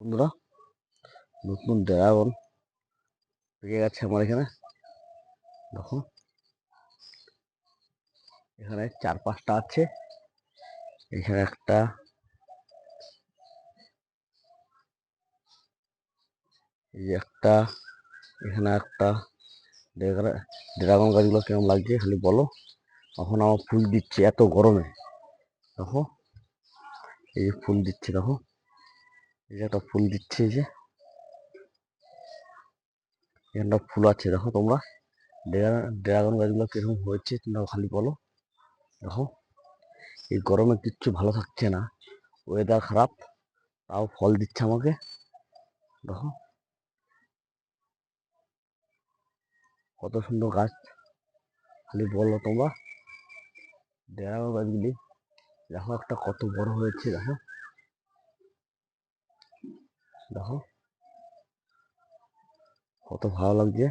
বন্ধুরা, নতুন ড্রাগন পেকে গেছে আমার এখানে। দেখো, এখানে 4-5টা আছে। এখানে একটা, এই যে একটা, এখানে একটা। ড্রাগন গাছগুলো কেমন লাগছে খালি বলো। এখন আমার ফুল দিচ্ছে এত গরমে। দেখো, এই যে ফুল দিচ্ছে, দেখো এই যে একটা ফুল দিচ্ছে, এই যে এখানটা ফুল আছে। দেখো তোমরা ড্রাগন গাছগুলো কিরকম হয়েছে তোমরা খালি বলো। দেখো, এই গরমে কিচ্ছু ভালো থাকছে না, ওয়েদার খারাপ, তাও ফল দিচ্ছে আমাকে। দেখো কত সুন্দর গাছ, খালি বলো তোমরা। ড্রাগন গাছগুলি দেখো একটা কত বড় হয়েছে। দেখো দেখো কত ভালো লাগছে।